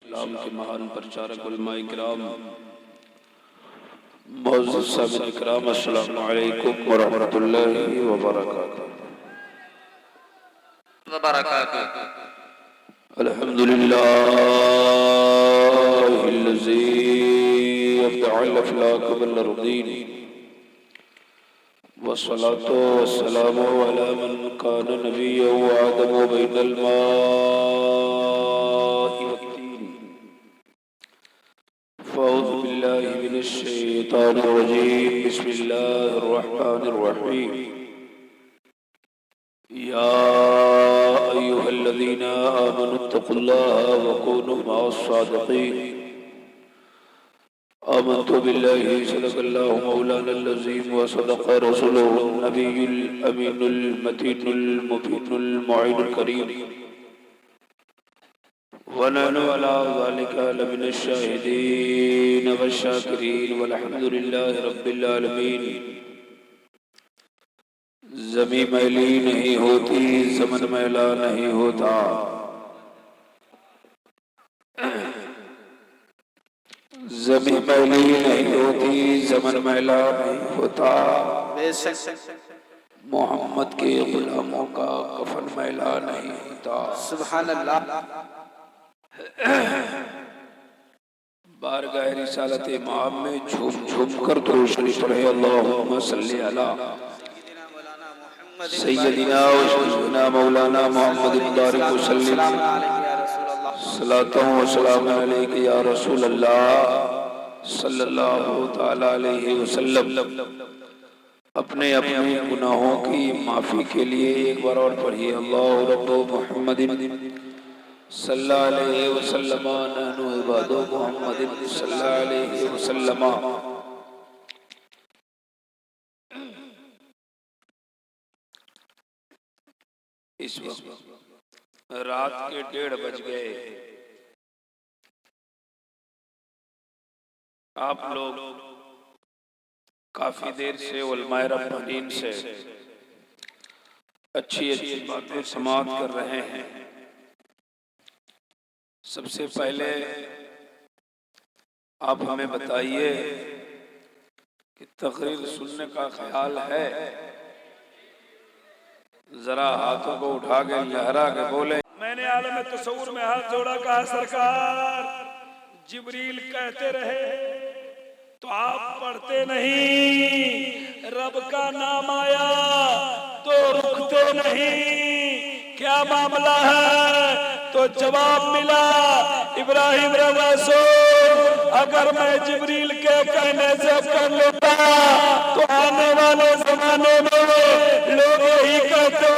इस्लाम के महान प्रचारक उलमाए किराम, मुअज़्ज़ज़ सामिईन किराम, अस्सलामु अलैकुम व रहमतुल्लाहि व बरकातुहू। अल्हम्दुलिल्लाहिल्लज़ी अब्दअल अफ़लाक बिल अर्दीन वस्सलातु वस्सलामु अला मन कान नबिय्यन व आदमु बैनल माइ वत्तीन। फ़अऊज़ु बिल्लाहि मिनश शैतानिर रजीम। बिस्मिल्लाहिर रहमानिर रहीम। या अय्युहल्लज़ीना आमनुत्तक़ुल्लाहा व कूनू मअस्सादिक़ीन। आमन्तु बिल्लाहि सदक़ल्लाहु मौलानल अज़ीम व सदक़ रसूलुहुन नबियुल अमीनुल मतीनुल मुबीनुल मुईनुल करीम। व नहनु अला ज़ालिका लमिनश शाहिदीन वश्शाकिरीन वल्हम्दुलिल्लाहि रब्बिल आलमीन। ज़मीं मैली नहीं होती, ज़मन मैला नहीं होता। ज़मीं मैली नहीं होती, ज़मन मैला नहीं होता। मोहम्मद के गुलामों का कफन मैला नहीं होता। सुभान अल्लाह। बारगाह रिसालत इमाम में झूम झूम कर दुरूद शरीफ पढ़े। अल्लाहुम्मा सल्ली अला सय्यदिना व शफीना मौलाना मुहम्मद बारिक वसल्लिम सलातन व सलाम अलैका या रसूल अल्लाह सल्लल्लाहु तआला अलैहि वसल्लम। अपने अपने गुनाहों की माफ़ी के लिए एक बार और पढ़िए। अल्लाहु रब्बु मुहम्मदिन सल्लल्लाहु अलैहि वसल्लम नहनु इबादु मुहम्मदिन सल्लल्लाहु अलैहि वसल्लम। इस वक्त रात के 1:30 बज गए। आप लोग काफी देर से उलमाए रब्बानीन से अच्छी अच्छी बातें समाअत कर रहे हैं। सबसे पहले आप हमें बताइए कि तकरीर सुनने का ख्याल है? जरा हाथों को उठा के लहरा के बोले। मैंने आलम तसव्वुर में हाथ जोड़ा, कहा सरकार जिब्रील कहते रहे तो आप पढ़ते नहीं, रब का नाम आया तो रुकते नहीं, क्या मामला है? तो जवाब मिला, इब्राहिम रसूल अगर मैं जिब्रील के कहने से कर लेता तो आने वाले जमाने में लोग यही कहते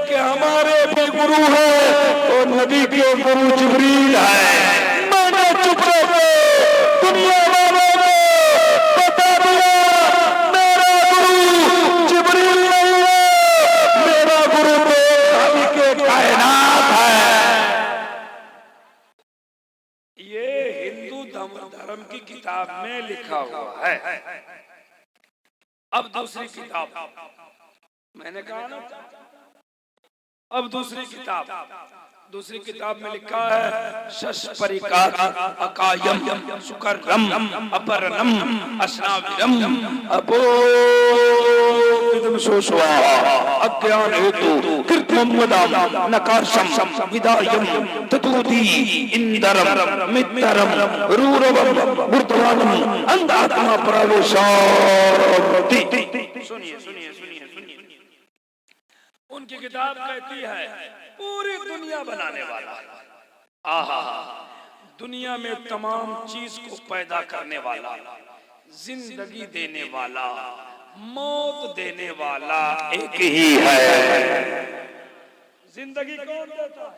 कि हमारे भी गुरु है और नबी के गुरु जिब्रील है। मैंने चुप रहे, दुनिया वालों ने बता दिया मेरा गुरु जिब्रील नहीं है, मेरा गुरु तो नबी के कायनात है। ये हिंदू धर्म की किताब में लिखा हुआ है। अब दूसरी किताब, मैंने कहा ना, अब दूसरी किताब में लिखा है शशपरिकात अकायम सुकरम अपरनम अस्नाविरम अपोदम सोसवा अज्ञान हेतु कृतमवदाम नकारशम विदायम ततुदी इंदरम मित्रम रूरवम मूर्धवानम अंधात्मा प्रवेशाति। सुनिए सुनिए सुनिए सुनिए, उनकी किताब कहती है पूरी दुनिया बनाने वाला, आहा, दुनिया में तमाम चीज को पैदा करने वाला, जिंदगी देने वाला, मौत देने वाला एक ही है। जिंदगी कौन देता है?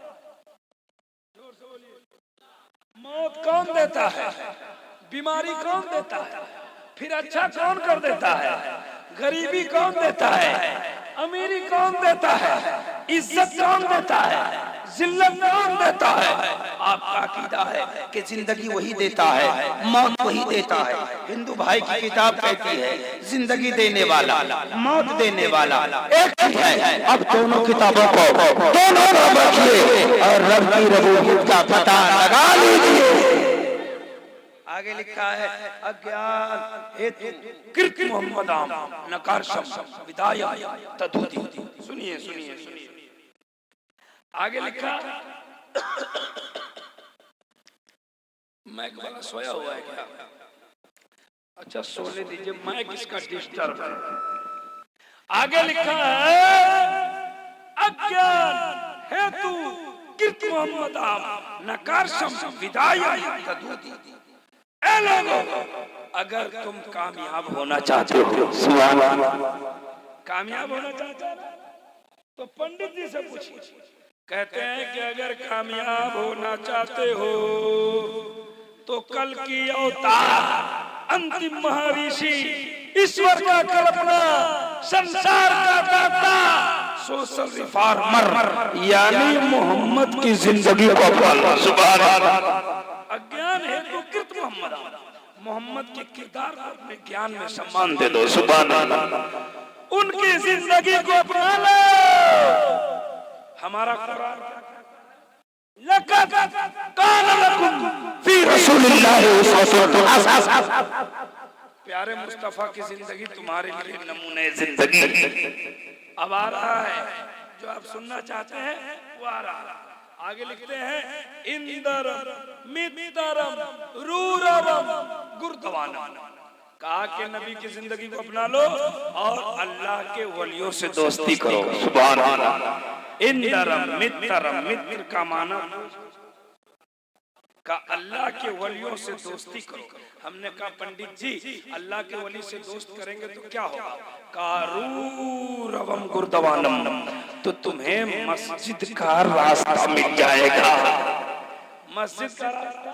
जोर से बोलिए। मौत कौन देता है? बीमारी कौन देता है? फिर अच्छा कौन कर देता है? गरीबी कौन देता है? अमीरी कौन देता है? इज्जत कौन देता है? जिल्लत कौन देता है? आपका अकीदा है कि जिंदगी वही देता है, मौत वही देता है। हिंदू भाई की किताब कहती है जिंदगी देने वाला, मौत देने वाला एक ही है। अब दोनों किताबों को दोनों रब रखिए और रब की रबूबियत का पता लगा लीजिए। आगे लिखा है अज्ञान हेतु कृत मोहम्मदाम नकारशम विदाया तदुदी। सुनिए सुनिए सुनिए आगे लिखा। मैक वाला सोया हुआ है क्या? अच्छा सोने दीजिए, मैक इसका डिस्टर्ब है। आगे लिखा है अज्ञान हेतु कृत मोहम्मदाम नकारशम विदाया तदुदी। ए लोगों, अगर तुम कामयाब होना चाहते हो, सुभान अल्लाह, कामयाब होना चाहते हो तो पंडित जी से पूछिए। कहते हैं कि अगर कामयाब होना चाहते हो तो कल की अवतार अंतिम महर्षि ईश्वर का कल्पना संसार का दाता सोशल रिफॉर्मर यानी मोहम्मद की जिंदगी को अपना। सुभान अल्लाह। अज्ञान हेतु कृत मोहम्मद के किरदार को अपने ज्ञान में सम्मान दे दो। सुभान अल्लाह। उनकी जिंदगी को अपना लो। हमारा कुरान लक़द कान लकुम फी रसूलिल्लाहि उस्वतुन हसना। प्यारे मुस्तफा की जिंदगी तुम्हारे लिए नमूने जिंदगी। अब आ रहा है जो आप सुनना चाहते हैं वो आ रहा है। आगे लिखते हैं इंदरम मित्रम रूरम गुरदवानम। कहा कि नबी की जिंदगी को अपना लो और अल्लाह के वलियों से दोस्ती करो। सुभान अल्लाह। इंदरम मित्रम, मित्र का माना का अल्लाह के वलियों से दोस्ती करो। हमने कहा पंडित जी अल्लाह के वली से दोस्त करेंगे तो क्या होगा? कारूरवम गुरदवानम, तो तुम्हें मस्जिद का रास्ता मिल जाएगा। मस्जिद का रास्ता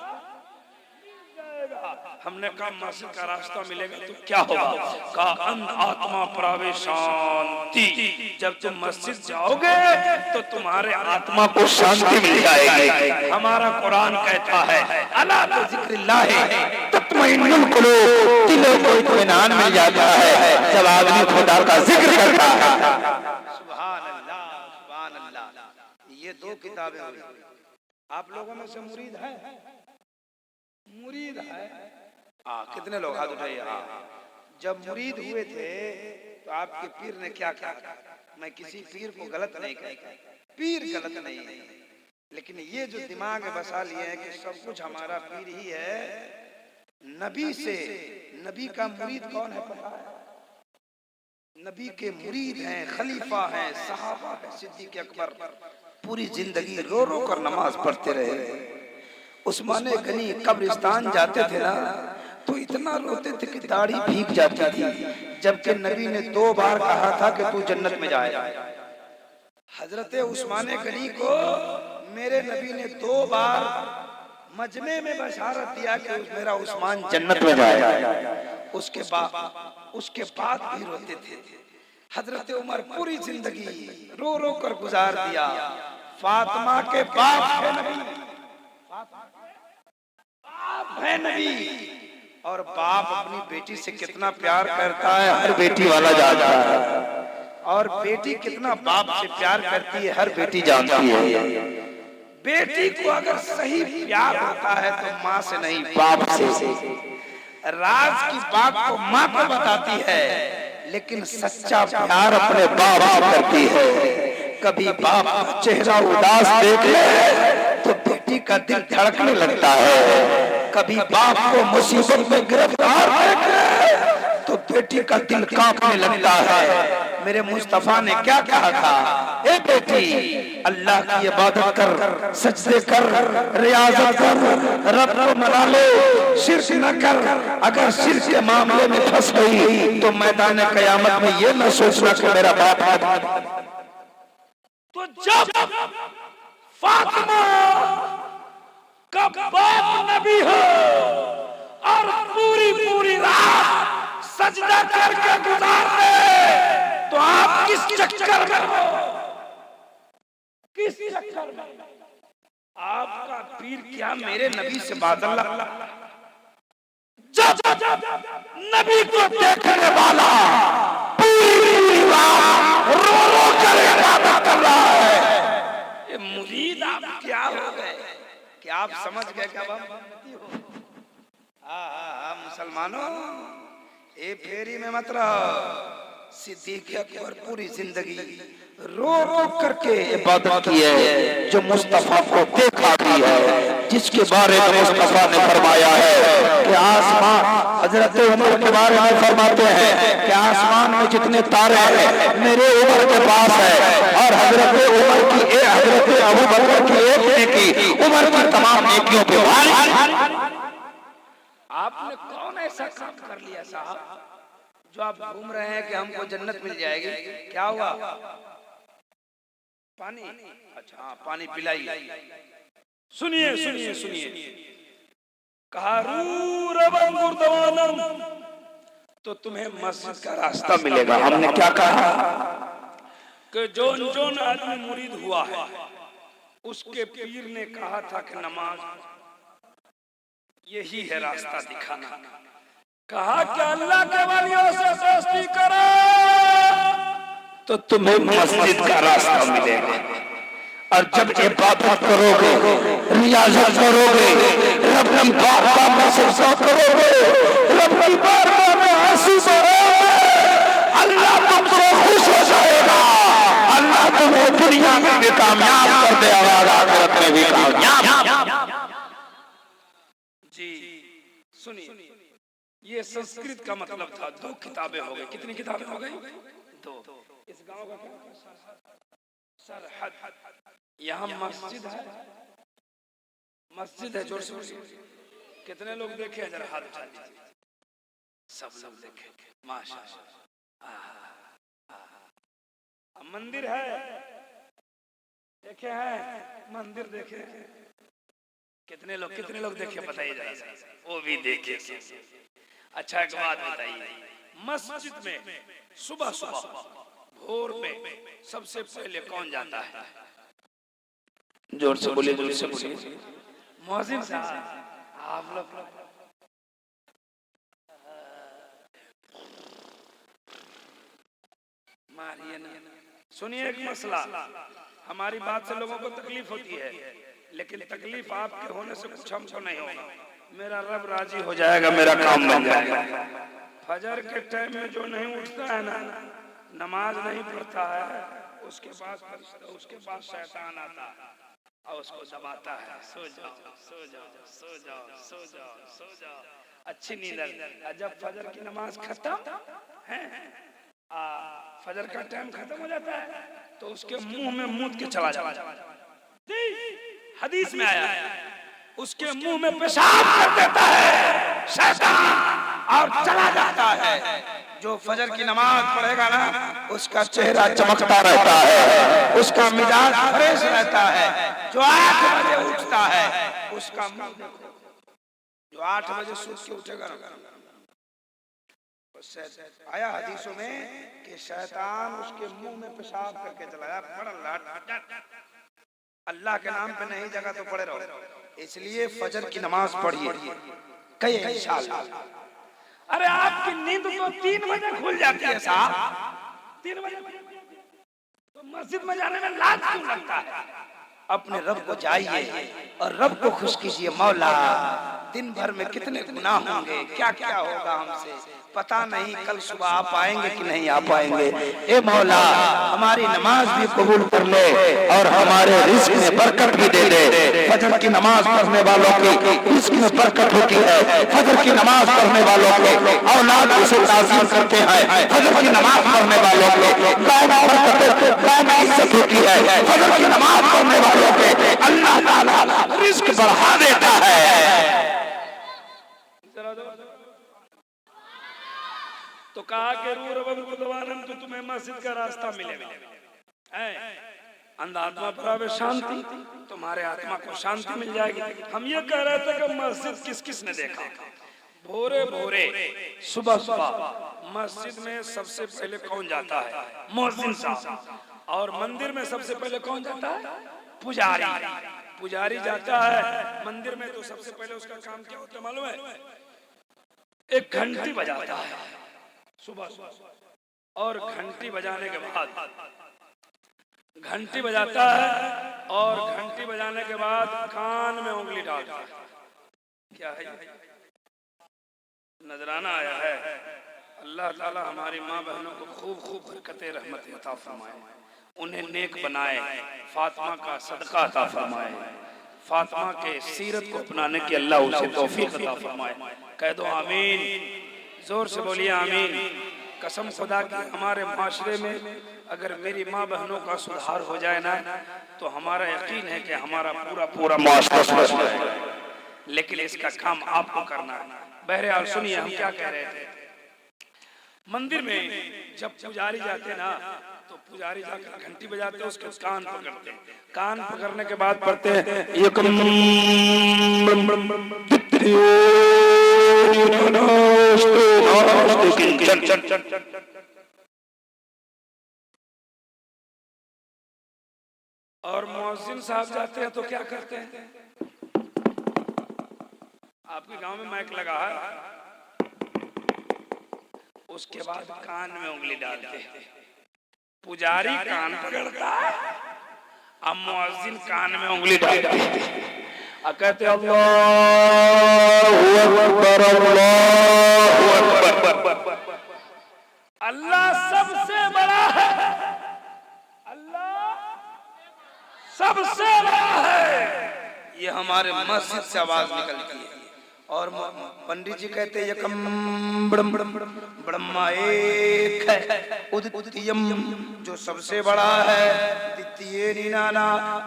मिल जाएगा। हमने कहा मस्जिद का रास्ता मिलेगा तो क्या होगा? का आत्मा प्रवेश शांति। जब तुम मस्जिद जाओगे तो तुम्हारे आत्मा को शांति मिल जाएगी। हमारा कुरान कहता है अला बिज़िक्रिल्लाह तत्मइन्नुल कुलूब, दिलों को इत्मीनान मिल जाता है जब आदमी खुदा का जिक्र करता है। सुभान अल्लाह, सुभान अल्लाह। ये दो किताबें हुई। आप लोगों में से मुरीद है? मुरीद है? कितने लोग हाथ उठाइए। जब मुरीद हुए थे तो आपके पीर ने क्या कहा? मैं किसी पीर को गलत नहीं कहता, पीर गलत नहीं है, लेकिन ये जो दिमाग में बसा लिए हैं कि सब कुछ हमारा पीर ही है। नबी से, नबी का मुरीद कौन है पता है? नबी के मुरीद हैं, खलीफा हैं, सहाबा है, सिद्दीक़ अकबर पूरी जिंदगी रो रो कर नमाज पढ़ते रहे। उस्मान गनी कब्रिस्तान जाते थे ना तो इतना रोते थे कि दाढ़ी भीग जाती थी, जबकि नबी ने 2 बार कहा था कि तू जन्नत में जाएगा। हजरत उस्मान गनी को मेरे नबी ने 2 बार मजमे में बशारत दिया कि मेरा उस्मान जन्नत में जाएगा। उसके बाद भी रोते थे। हजरत उमर पूरी जिंदगी रो रो कर गुजार दिया। फातिमा के बाप है नबी, बाप है नबी, और बाप अपनी बेटी से कितना प्यार करता है हर बेटी वाला जानता है, और बेटी कितना बाप से प्यार करती है हर बेटी जानती है। बेटी को अगर सही प्यार होता है तो माँ से नहीं बाप से। राज की बात को माँ को बताती है, लेकिन सच्चा प्यार अपने बाप से करती है। कभी बाप का चेहरा उदास देख ले तो बेटी का दिल धड़कने लगता है। कभी बाप को मुसीबत में गिरफ्तार देख ले तो बेटी का दिल कांपने लगता है। मेरे मुस्तफा ने क्या कहा था? ए बेटी, अल्लाह की इबादत कर, सजदे कर, रियाजत कर, रब को मना लो, शिर्क न कर। अगर शिर्क के मामले में फंस गई तो मैदान कयामत में ये न सोचना कि मेरा बाप है। तो जब फातिमा का बाप नबी हो और पूरी रात सजदा करके गुजार दे तो आप किस चक्कर में हो? किस चक्कर में? आपका पीर क्या मेरे नबी से बादल? जब नबी को देखने वाला पूरी रात रो रो कर इबादत कर रहा है, ये मुरीद आप क्या हो गए? क्या आप समझ गए? क्या मुसलमानों, ए फेरी में मत रहो। सिद्दीक अकबर पूरी जिंदगी रो रो करके इबादत की है, जो मुस्तफा को देखा भी है, जिसके बारे में मुस्तफा ने फरमाया है कि आसमान, हजरत उमर के बारे में फरमाते हैं कि आसमान में जितने तारे हैं मेरे उमर के पास है, और हजरत उमर की हजरत अबू बकर की एक नेकी उमर की तमाम नेकियों पे भारी। आपने कौन ऐसा काम कर लिया साहब जो आप घूम रहे हैं कि हमको जन्नत मिल जाएगी? क्या हुआ? पानी? अच्छा हाँ, पानी पिलाइए। सुनिए सुनिए सुनिए, कहा तो तुम्हें मस्जिद का रास्ता मिलेगा। हमने क्या कहा कि जोन जोन आदमी मुरीद हुआ है, उसके पीर ने कहा था कि नमाज यही है रास्ता दिखाना। कहा कि अल्लाह के वलियों से दोस्ती करो तो तुम्हें मस्जिद का रास्ता मिलेगा, और जब इबादत करोगे, रियाजत करोगे, रब की बारगाह में सजदा करोगे, रब की बारगाह में आंसू बहाओगे, अल्लाह तुमसे खुश हो जाएगा। अल्लाह तुम्हें दुनिया में भी कामयाब कर देगा, आखिरत में भी कामयाब। जी सुनिए, ये संस्कृत का मतलब था। 2 किताबें हो गई। कितनी किताबें हो गई? 2। इस गांव का क्या? सरहद। यहाँ मस्जिद है, मस्जिद है। जोर से कितने लोग देखे? जरा हाथ उठा दीजिए। सब लोग देखे, माशाअल्लाह। मंदिर है, देखे हैं? मंदिर देखे? कितने लोग देखे बताइए जरा। वो भी देखे। अच्छा एक बात बताइए, मस्जिद में सुबह सुबह भोर में सबसे पहले कौन जाता है? जोर से बोलिए, जोर से बोलिए। मुअज्जिन साहब। आप लोग मारिए ना। सुनिए एक मसला, हमारी बात से लोगों को तकलीफ होती है, लेकिन तकलीफ आपके होने से कुछ हमको नहीं होगा। मेरा रब राजी हो जाएगा, मेरा काम बन जाएगा। फजर के टाइम में जो नहीं उठता है ना, नमाज नहीं पढ़ता है, उसके पास शैतान आता है और उसको दबाता है, सो जाओ सो जाओ सो जाओ सो जाओ सो जाओ, अच्छी नींद। जब फजर की नमाज खत्म है, फजर का टाइम खत्म हो जाता है, तो उसके मुंह में मूत के चला जाता है। हदीस में आया है, उसके मुंह में पेशाब कर देता है शैतान और चला जाता है। जो फजर की नमाज पढ़ेगा ना, उसका चेहरा चमकता रहता है, उसका मिजाज फ्रेश रहता है। जो 8 बजे उठता है, उसका मुंह देखो। जो 8 बजे सोच के उठेगा ना, आया हदीसों में कि शैतान उसके मुंह में पेशाब करके चला जाए। अल्लाह के नाम पे नहीं जगह तो पड़े रहो। इसलिए फजर की नमाज पढ़िए, कई इंशाअल्लाह। अरे आपकी नींद तो 3 बजे खुल जाती है साहब, 3 बजे तो मस्जिद में जाने में लाज क्यों लगता है? अपने रब को जाइए और रब को खुश कीजिए। मौला, दिन भर में कितने गुनाह होंगे, क्या क्या होगा हमसे, पता नहीं कल सुबह आ पाएंगे कि नहीं आ पाएंगे। ए मौला, हमारी नमाज भी कबूल कर ले और हमारे रिस्क में बरकत भी दे दे। फजर की नमाज पढ़ने वालों की रिस्क में बरकत होती है। फजर की नमाज पढ़ने वालों के औलाद उसे ताज़ीम करते हैं। फजर की नमाज पढ़ने वालों के गाँव में इज्जत होती है। फजर की नमाज पढ़ने वालों के अल्लाह ताला रिस्क बढ़ा देता है। तो कहा कि तो तुम्हें मस्जिद का रास्ता मिलेगा। अंधात्मा पर आवे शांति, तुम्हारे आत्मा को शांति मिल जाएगी। हम ये कह रहे थे कि मस्जिद किस किस ने देखा? भोरे भोरे सुबह सुबह मस्जिद में सबसे पहले कौन जाता है? मुअज्जिन साहब। और मंदिर में सबसे पहले कौन जाता है? पुजारी। पुजारी जाता है मंदिर में, तो सबसे पहले उसका काम क्या होता है मालूम है? एक घंटी बजाता है सुबह सुबह, और घंटी बजाने के बाद घंटी बजाता है, और घंटी बजाने के बाद कान में उंगली डालता है। क्या है? नजराना आया है। अल्लाह ताला हमारी माँ बहनों को खूब खूब बरकतें रहमतें अता फरमाए, उन्हें नेक बनाए, फातिमा का सदका अता फरमाए, फातिमा के सीरत को अपनाने की अल्लाह उसे तौफीक अता फरमाए। कह दो आमीन, जोर से बोलिए आमीन। कसम खुदा की हमारे माशरे में अगर मेरी माँ बहनों का सुधार हो जाए ना, तो हमारा यकीन है कि हमारा पूरा पूरा माशरा सुधर जाएगा। लेकिन इसका काम आपको करना है। बहरहाल सुनिए, हम क्या कह रहे थे। मंदिर में जब पुजारी जाते ना, तो पुजारी जाकर घंटी बजाते, उसके कान पकड़ते, कान पकड़ने के बाद पढ़ते हैं ये और मुअज्जिन साहब जाते हैं तो क्या करते हैं। आपके गांव में माइक लगा है, उसके बाद कान में उंगली डालते हैं। पुजारी कान पकड़ता है, अब मुअज्जिन कान में उंगली डालते हैं, कहते अल्लाहू अकबर अल्लाहू अकबर। अल्लाह सबसे बड़ा है, अल्लाह सबसे बड़ा है। ये हमारे मस्जिद से आवाज निकलती है। और पंडित जी कहते हैं यकम ब्रह्मा एक है, उद्वितीयम जो सबसे बड़ा है, द्वितीय नीनाना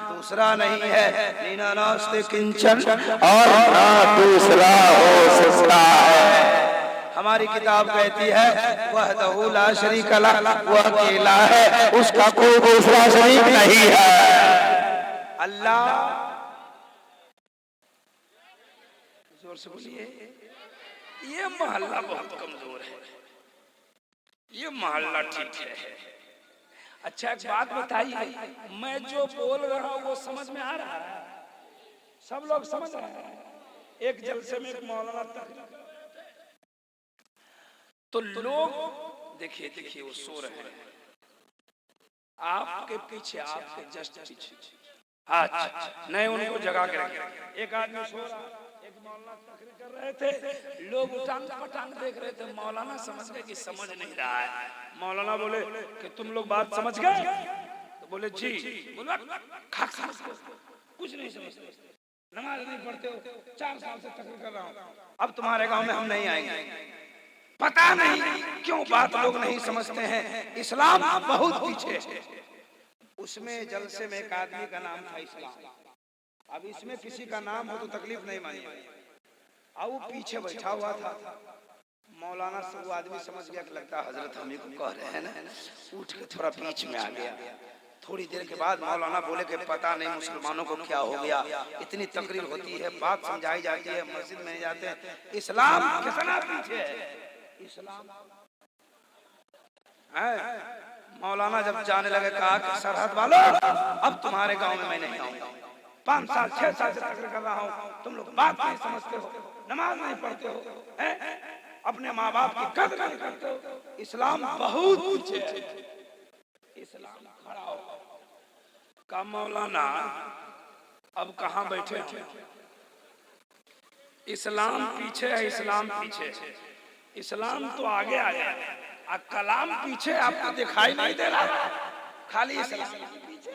दूसरा नहीं है, नीनानास्ते किंचन और ना दूसरा हो सकता है। हमारी किताब कहती है वहदहू ला शरीक लह, वह अकेला है, उसका कोई दूसरा शरीक नहीं है। अल्लाह, जोर से बोलिए। ये मोहल्ला बहुत कमजोर है, ये मोहल्ला ठीक है। अच्छा एक बात बताइए, मैं जो बोल रहा हूँ वो समझ में आ रहा है? सब लोग समझ रहे हैं। एक जलसे में एक मौलाना तक, तो लोग देखिए देखिए वो सो रहे हैं आपके पीछे, आपके जस्ट पीछे। अच्छा नहीं, उनको जगा के रखे। एक आदमी सो रहा, एक मौलाना तकरीर कर रहे थे, लोग उटांग पटांग देख रहे थे। मौलाना समझ गए कि समझ नहीं रहा है। मौलाना बोले कि तुम लोग बात समझ गए? तो बोले जी। बोला कुछ नहीं समझते, नमाज नहीं पढ़ते हो, 4 साल से तकरीर कर रहा हूँ, अब तुम्हारे गांव में हम नहीं आएंगे। पता नहीं क्यों बात लोग नहीं समझते हैं। इस्लाम बहुत पीछे है। उसमें जलसे में एक आदमी का नाम था इस्लाम। अब इसमें किसी का नाम हो तो तकलीफ नहीं मानी, अब वो पीछे बैठा हुआ था। मौलाना से वो आदमी समझ गया कि लगता है हजरत हमें को कह रहे हैं ना, उठ के थोड़ा बीच में आ गया। थोड़ी देर के बाद मौलाना बोले कि पता नहीं मुसलमानों को क्या हो गया, इतनी तकरीर होती है, बात समझाई जाती है, मस्जिद में जाते हैं, इस्लाम कितना पीछे है। इस्लाम है। मौलाना जब जाने लगे कहा कि सरहद वालों, अब तुम्हारे गांव में मैं नहीं आऊंगा। 5 साल 6 साल से तकरीर कर रहा हूँ, तुम लोग बात नहीं समझते हो, नमाज नहीं पढ़ते हो, अपने माँ बाप की कदर नहीं करते हो। इस्लाम बहुत पीछे है। इस्लाम खड़ा हो का मौलाना अब कहाँ बैठे हैं? इस्लाम पीछे है, इस्लाम पीछे है। इस्लाम तो आगे आ गया, कलाम पीछे आपको दिखाई नहीं दे रहा, खाली इस्लाम पीछे।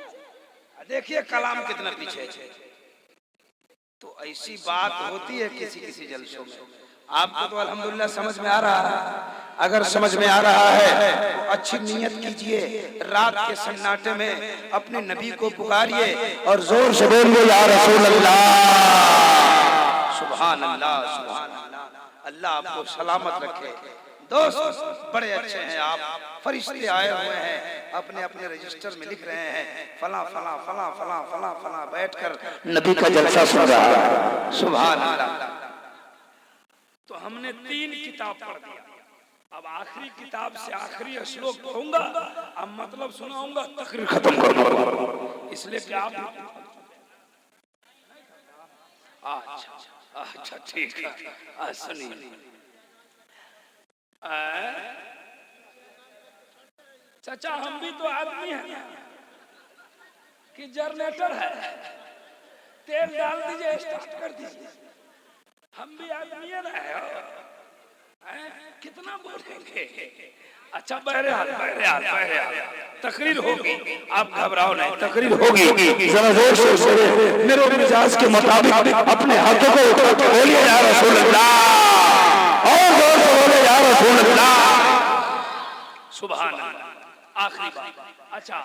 देखिए कलाम कितना पीछे है। तो ऐसी बात होती है किसी किसी जलसों में। आपको तो अल्हम्दुलिल्लाह समझ में आ रहा है। अगर समझ में आ रहा है तो अच्छी नियत कीजिए, रात के सन्नाटे में अपने नबी को पुकारिए और जोर से बोलिए या रसूल अल्लाह, सुभान अल्लाह, सुभान अल्लाह। अल्लाह आपको सलामत रखे। दोस्त बड़े अच्छे हैं आप, फरिश्ते आए हुए हैं, अपने अपने रजिस्टर में लिख रहे हैं फला फला फला फला फला फला, बैठकर नबी का जलसा सुन रहा है। सुभान अल्लाह। तो हमने 3 किताब पढ़ दिया, अब आखिरी किताब से आखिरी श्लोक पढ़ूंगा, अब मतलब सुनाऊंगा, तकरीर खत्म कर दूंगा। इसलिए कि आप अच्छा ठीक है, सुनिए। चाचा हम भी तो आदमी हैं कि जनरेटर है, तेल डाल दीजिए, स्टार्ट कर दीजिए, हम भी आदमी है ना। कितना बोलेंगे? अच्छा बहरहाल तकरीर होगी, आप घबराओ नहीं, तकरीर होगी। जरा जोर से मेरे मिजाज के मुताबिक अपने हाथों को उठा के बोलिए या रसूल अल्लाह, और जोर से बोले या रसूल अल्लाह। सुभान अल्लाह। आखिरी बात, अच्छा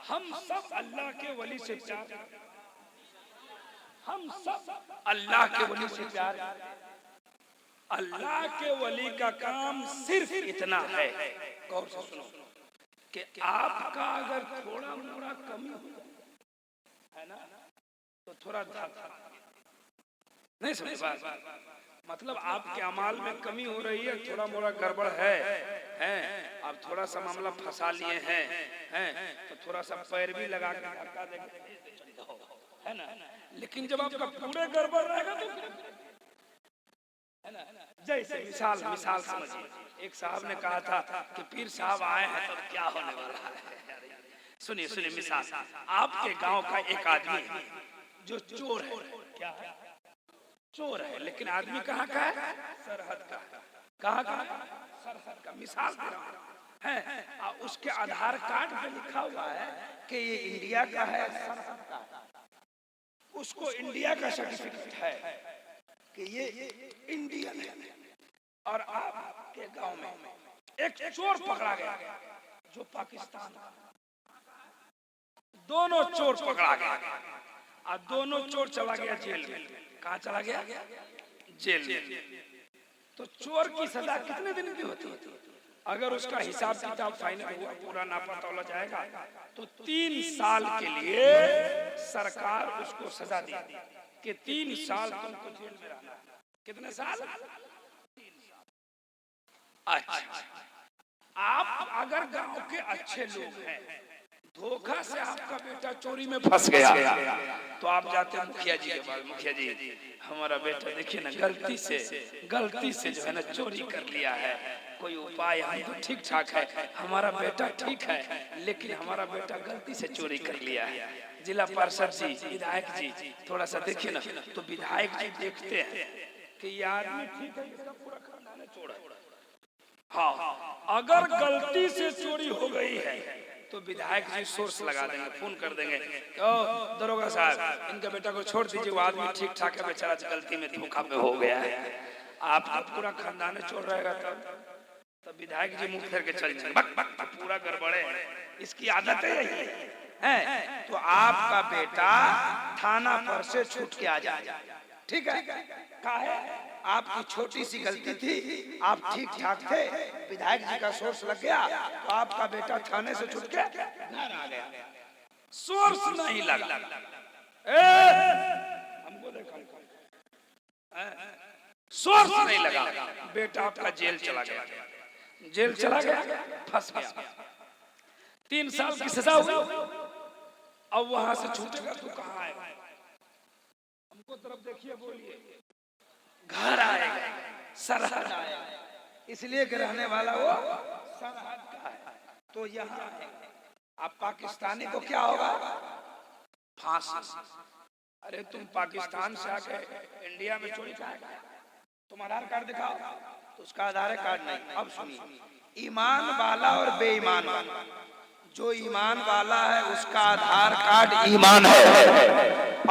हम सब अल्लाह के वली से प्यार, हम सब अल्लाह के वली से प्यार। अल्लाह के वली का काम सिर्फ इतना है, गौर से सुनो, कि आपका अगर थोड़ा मोड़ा कमी है ना, तो थोड़ा नहीं समझ बात, मतलब आपके अमाल में कमी हो रही है, थोड़ा मोड़ा गड़बड़ है, आप थोड़ा सा मामला फंसा लिए हैं, तो थोड़ा सा पैर भी लगा के धक्का देंगे, है ना। लेकिन जब आपका पूरे गड़बड़ रहेगा तो है ना। जैसे मिसाल समझिए, एक साहब ने कहा था कि पीर साहब आए हैं तो क्या होने वाला है। सुनिए मिसाल, आपके गांव का एक आदमी है जो चोर है, क्या है? चोर है, लेकिन आदमी कहाँ का है? सरहद का। कहाँ का? सरहद का। मिसाल दे रहा है, उसके आधार कार्ड पे लिखा हुआ है कि ये इंडिया का है, सरहद का है। उसको इंडिया का सर्टिफिकेट है कि ये इंडियन है। और आपके गांव में एक चोर पकड़ा गया जो पाकिस्तान, दोनों चोर पकड़ा गया और दोनों चोर चला गया जेल में। कहाँ चला गया? जेल में। तो चोर की सजा कितने दिन की होती है? अगर उसका हिसाब किताब फाइनल हुआ, पूरा नापा तौला जाएगा, तो 3 साल के लिए सरकार उसको सजा दी कि 3 साल तुमको जेल में रहना है। कितने साल? 3 साल। अच्छा, आप अगर गांव के अच्छे लोग हैं, धोखा से आपका बेटा चोरी में फंस गया, तो आप जाते हैं मुखिया जी के पास, मुखिया जी हमारा बेटा देखिए ना गलती से जो है ना चोरी कर लिया है, कोई उपाय? हम तो ठीक ठाक है, हमारा बेटा ठीक है, लेकिन हमारा बेटा गलती से चोरी कर लिया है। जिला पार्षद जी, विधायक जी थोड़ा सा देखिए ना, तो विधायक जी देखते हैं कि ये आदमी ठीक है, इसका पूरा खानदान चोर है। हाँ, अगर गलती से चोरी हो गई है तो विधायक जी सोर्स लगा देंगे, फोन कर देंगे, दरोगा साहब इनके बेटा को छोड़ दीजिए, वो आदमी ठीक ठाक है, बेचारा गलती में धोखा में हो गया है। आपका पूरा खानदान चोर रहेगा तब विधायक जी मुंह फेर के चल जाएंगे, पूरा गड़बड़े, इसकी आदत है यही है। तो आपका बेटा थाना पर से छूट के आ जाए, ठीक है? काहे? आपकी छोटी सी गलती थी, आप ठीक ठाक थे, विधायक जी का सोर्स लग गया, तो आपका बेटा थाने से छूट के घर आ गया। सोर्स नहीं लगा, हमको देखा, सोर्स नहीं लगा, बेटा आपका जेल चला गया, फंस गया, 3 साल की सजा हुई। अब वहां से छूटेगा तो कहाँ आएगा? हमको तरफ देखिए, बोलिए। घर आएगा, सरहद आएगा, इसलिए कि रहने वाला वो सरहद का है। तो यहाँ आप पाकिस्तानी को क्या होगा? फांसी। अरे तुम पाकिस्तान से आके इंडिया में चोरी करेगा, तुम आधार कार्ड दिखाओ, तो उसका आधार कार्ड नहीं। अब सुनिए, ईमान वाला और बेईमान वाला, जो ईमान वाला है उसका आधार कार्ड ईमान है,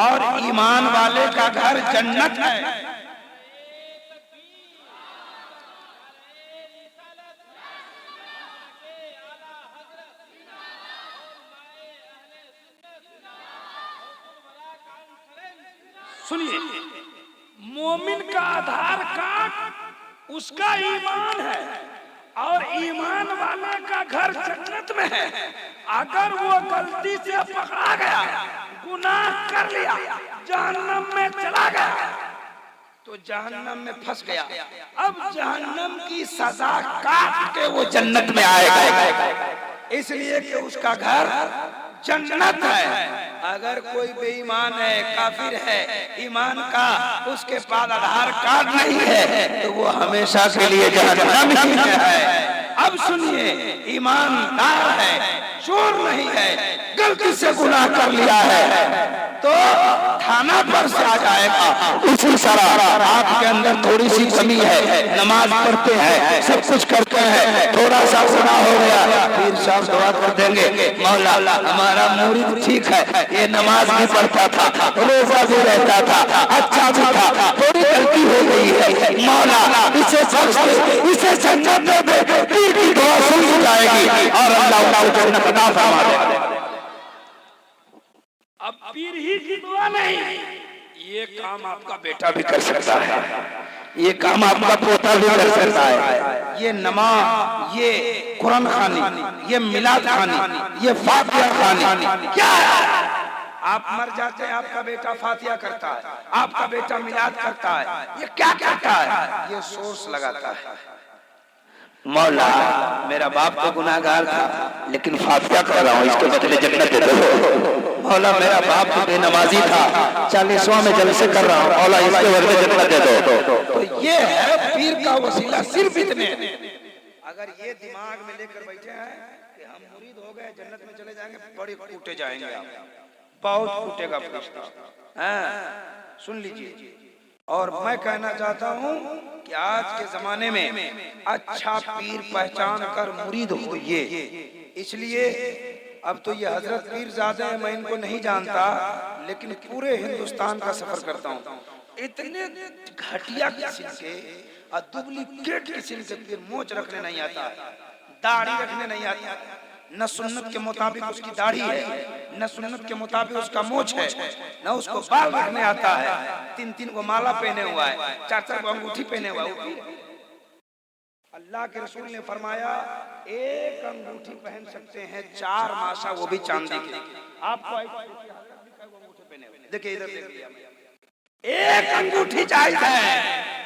और ईमान वाले का घर जन्नत है। सुनिए, मोमिन का आधार कार्ड उसका ईमान है, और ईमान वाले का घर जन्नत में है। अगर वो गलती से पकड़ा गया, गुनाह कर लिया, जहन्नम में चला गया, तो जहन्नम में फंस गया। अब जहन्नम की सजा काट के वो जन्नत में आएगा, इसलिए कि उसका घर जन्नत है। अगर कोई बेईमान है, काफिर है, ईमान का उसके पास आधार कार्ड नहीं है, तो वो हमेशा के लिए जहन्नम ही में है। अब सुनिए, ईमानदार है, चोर नहीं है, गलती से गुनाह कर लिया है तो थाना पर से आ जाएगा। उसी तरह आपके अंदर थोड़ी सी कमी है, नमाज पढ़ते हैं, सब कुछ करते हैं, थोड़ा सा गुनाह हो गया, पीर साहब दुआ कर देंगे, मौला हमारा मुरीद ठीक है, ये नमाज भी पढ़ता था, रोजा भी रहता था, अच्छा भी था, थोड़ी गलती हो गई है, मौला इसे इसे जन्नत में दे, पीर की दुआ सुन जाएगी और अल्लाह उसको जन्नत अता फरमा देगा। अब पीर ही की दुआ नहीं, ये काम आपका बेटा भी कर सकता है, ये काम आपका पोता भी कर सकता है। ये नमाज, ये कुरान खानी, ये मिलाद खानी, ये फातिहा खानी क्या है? आप मर जाते हैं, आपका बेटा फातिहा करता है, आपका बेटा मिलाद करता है, ये क्या करता है? ये सोर्स लगाता है, मौला मेरा बाप तो गुनाहगार था लेकिन फातिहा कर रहा हूँ, इसके बदले जन्नत दे दो। मौला मेरा बाप तो बेनमाजी था, 40वां में जलसे कर रहा हूँ, मौला इसके बदले जन्नत दे दो। तो ये है पीर का वसीला, सिर्फ इतने। अगर ये दिमाग में लेकर बैठे हैं कि हम मुरीद हो गए जन्नत में चले जाएंगे, बड़े कूटे जाएंगे आप, बहुत कूटेगा फरिश्ता। सुन लीजिए, और मैं कहना चाहता हूँ कि आज के जमाने में अच्छा पीर पहचान कर मुरीद होइए। इसलिए अब तो ये हजरत पीर ज़ादे हैं, मैं इनको नहीं जानता, लेकिन पूरे हिंदुस्तान का सफर करता हूँ। इतने घटिया किस्म के और डुप्लीकेट किस्म के पीर, मोच रखने नहीं आता, दाढ़ी रखने नहीं आता, न सुन्नत के मुताबिक उसकी दाढ़ी है, न सुन्नत के मुताबिक उसका मोछ है, न उसको बाल रखने आता है, 3-3 को माला पहने हुआ है, 4-4 को अंगूठी पहने हुआ है। अल्लाह के रसूल ने फरमाया एक अंगूठी पहन सकते हैं 4 मासा, वो भी चांदी की। आपको अंगूठी पहने हुए देखिए, इधर देखिए, एक अंगूठी चाहिए है।